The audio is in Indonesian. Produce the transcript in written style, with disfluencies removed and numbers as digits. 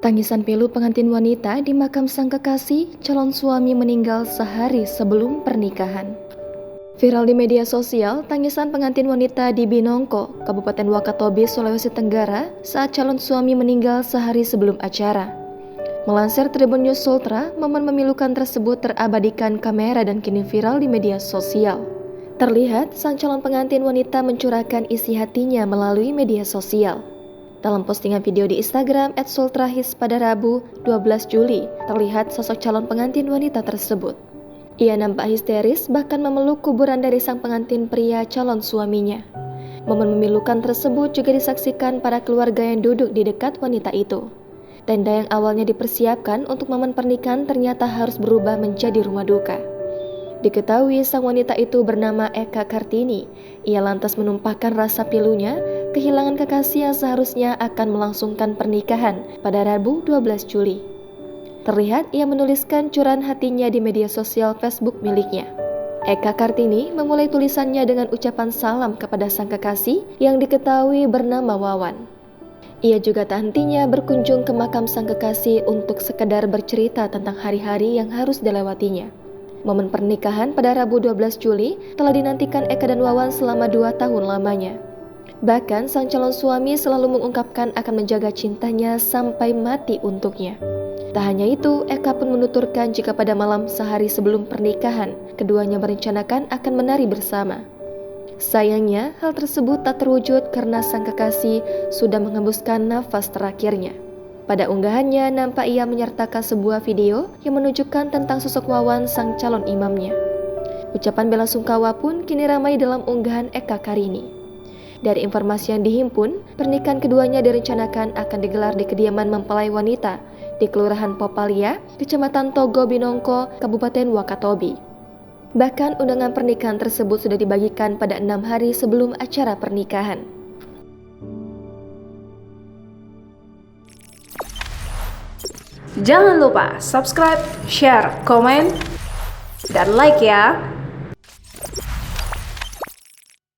Tangisan pilu pengantin wanita di makam sang kekasih, calon suami meninggal sehari sebelum pernikahan. Viral di media sosial, tangisan pengantin wanita di Binongko, Kabupaten Wakatobi, Sulawesi Tenggara saat calon suami meninggal sehari sebelum acara. Melansir Tribun News Sultra, momen memilukan tersebut terabadikan kamera dan kini viral di media sosial. Terlihat sang calon pengantin wanita mencurahkan isi hatinya melalui media sosial. Dalam postingan video di Instagram @sultrahis pada Rabu 12 Juli, terlihat sosok calon pengantin wanita tersebut. Ia nampak histeris bahkan memeluk kuburan dari sang pengantin pria calon suaminya. Momen memilukan tersebut juga disaksikan para keluarga yang duduk di dekat wanita itu. Tenda yang awalnya dipersiapkan untuk momen pernikahan ternyata harus berubah menjadi rumah duka. Diketahui sang wanita itu bernama Eka Kartini. Ia lantas menumpahkan rasa pilunya, kehilangan kekasih yang seharusnya akan melangsungkan pernikahan pada Rabu 12 Juli. Terlihat ia menuliskan curahan hatinya di media sosial Facebook miliknya. Eka Kartini memulai tulisannya dengan ucapan salam kepada sang kekasih yang diketahui bernama Wawan. Ia juga tak hentinya berkunjung ke makam sang kekasih untuk sekedar bercerita tentang hari-hari yang harus dilewatinya. Momen pernikahan pada Rabu 12 Juli telah dinantikan Eka dan Wawan selama 2 tahun lamanya. Bahkan sang calon suami selalu mengungkapkan akan menjaga cintanya sampai mati untuknya. Tak hanya itu, Eka pun menuturkan jika pada malam sehari sebelum pernikahan, keduanya merencanakan akan menari bersama. Sayangnya, hal tersebut tak terwujud karena sang kekasih sudah menghembuskan nafas terakhirnya. Pada unggahannya, nampak ia menyertakan sebuah video yang menunjukkan tentang sosok Wawan sang calon imamnya. Ucapan bela sungkawa pun kini ramai dalam unggahan Eka Kartini. Dari informasi yang dihimpun, pernikahan keduanya direncanakan akan digelar di kediaman mempelai wanita di Kelurahan Popalia, Kecamatan Togo Binongko, Kabupaten Wakatobi. Bahkan undangan pernikahan tersebut sudah dibagikan pada 6 hari sebelum acara pernikahan. Jangan lupa subscribe, share, komen, dan like ya.